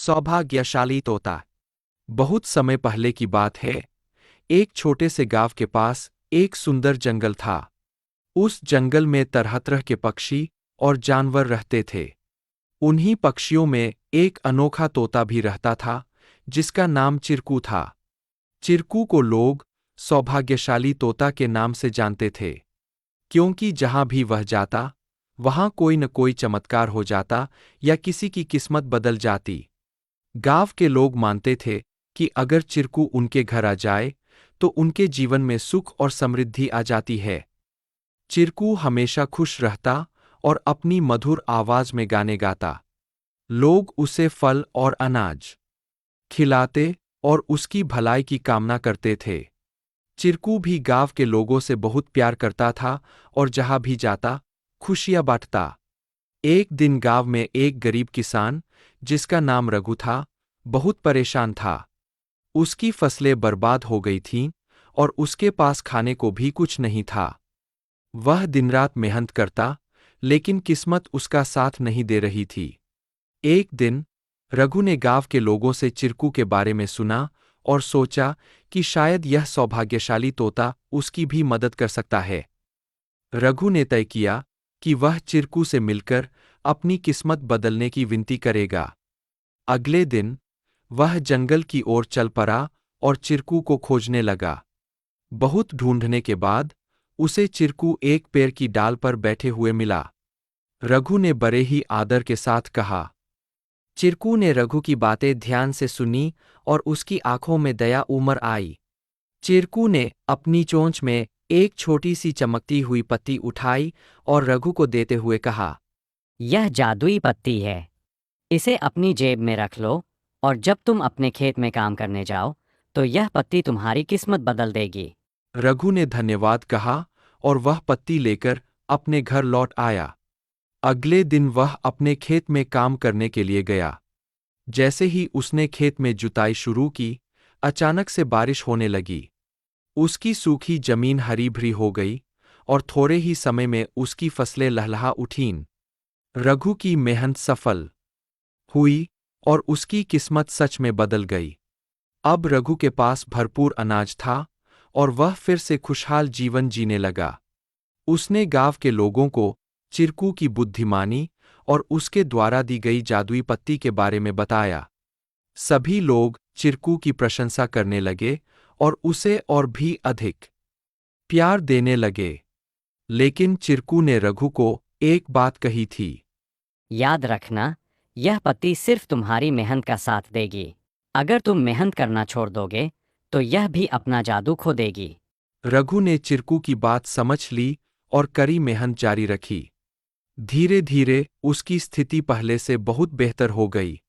सौभाग्यशाली तोता। बहुत समय पहले की बात है। एक छोटे से गांव के पास एक सुंदर जंगल था। उस जंगल में तरह तरह के पक्षी और जानवर रहते थे। उन्हीं पक्षियों में एक अनोखा तोता भी रहता था, जिसका नाम चिरकू था। चिरकू को लोग सौभाग्यशाली तोता के नाम से जानते थे, क्योंकि जहां भी वह जाता, वहां कोई न कोई चमत्कार हो जाता या किसी की किस्मत बदल जाती। गांव के लोग मानते थे कि अगर चिरकू उनके घर आ जाए, तो उनके जीवन में सुख और समृद्धि आ जाती है। चिरकू हमेशा खुश रहता और अपनी मधुर आवाज में गाने गाता। लोग उसे फल और अनाज खिलाते और उसकी भलाई की कामना करते थे। चिरकू भी गांव के लोगों से बहुत प्यार करता था और जहां भी जाता, खुशियां बांटता। एक दिन गांव में एक गरीब किसान, जिसका नाम रघु था, बहुत परेशान था। उसकी फसलें बर्बाद हो गई थीं और उसके पास खाने को भी कुछ नहीं था। वह दिन-रात मेहनत करता, लेकिन किस्मत उसका साथ नहीं दे रही थी। एक दिन रघु ने गांव के लोगों से चिरकू के बारे में सुना और सोचा कि शायद यह सौभाग्यशाली तोता उसकी भी मदद कर सकता है। रघु ने तय किया कि वह चिरकू से मिलकर अपनी किस्मत बदलने की विनती करेगा। अगले दिन वह जंगल की ओर चल पड़ा और चिरकू को खोजने लगा। बहुत ढूंढने के बाद उसे चिरकू एक पेड़ की डाल पर बैठे हुए मिला। रघु ने बड़े ही आदर के साथ कहा। चिरकू ने रघु की बातें ध्यान से सुनी और उसकी आंखों में दया उमड़ आई। चिरकू ने अपनी चोंच में एक छोटी सी चमकती हुई पत्ती उठाई और रघु को देते हुए कहा, यह जादुई पत्ती है। इसे अपनी जेब में रख लो और जब तुम अपने खेत में काम करने जाओ, तो यह पत्ती तुम्हारी किस्मत बदल देगी। रघु ने धन्यवाद कहा और वह पत्ती लेकर अपने घर लौट आया। अगले दिन वह अपने खेत में काम करने के लिए गया। जैसे ही उसने खेत में जुताई शुरू की, अचानक से बारिश होने लगी। उसकी सूखी जमीन हरी भरी हो गई और थोड़े ही समय में उसकी फसलें लहलहा उठीं। रघु की मेहनत सफल हुई और उसकी किस्मत सच में बदल गई। अब रघु के पास भरपूर अनाज था और वह फिर से खुशहाल जीवन जीने लगा। उसने गांव के लोगों को चिरकू की बुद्धिमानी और उसके द्वारा दी गई जादुई पत्ती के बारे में बताया। सभी लोग चिरकू की प्रशंसा करने लगे और उसे और भी अधिक प्यार देने लगे। लेकिन चिरकू ने रघु को एक बात कही थी। याद रखना, यह पत्ती सिर्फ तुम्हारी मेहनत का साथ देगी। अगर तुम मेहनत करना छोड़ दोगे, तो यह भी अपना जादू खो देगी। रघु ने चिरकू की बात समझ ली और कड़ी मेहनत जारी रखी। धीरे धीरे उसकी स्थिति पहले से बहुत बेहतर हो गई।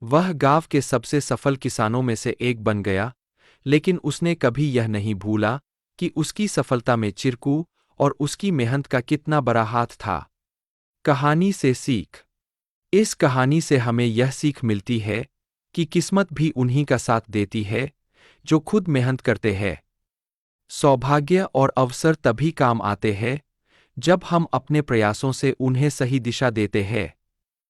वह गांव के सबसे सफल किसानों में से एक बन गया, लेकिन उसने कभी यह नहीं भूला कि उसकी सफलता में चिरकू और उसकी मेहनत का कितना बड़ा हाथ था। कहानी से सीख। इस कहानी से हमें यह सीख मिलती है कि किस्मत भी उन्हीं का साथ देती है, जो खुद मेहनत करते हैं। सौभाग्य और अवसर तभी काम आते हैं, जब हम अपने प्रयासों से उन्हें सही दिशा देते हैं।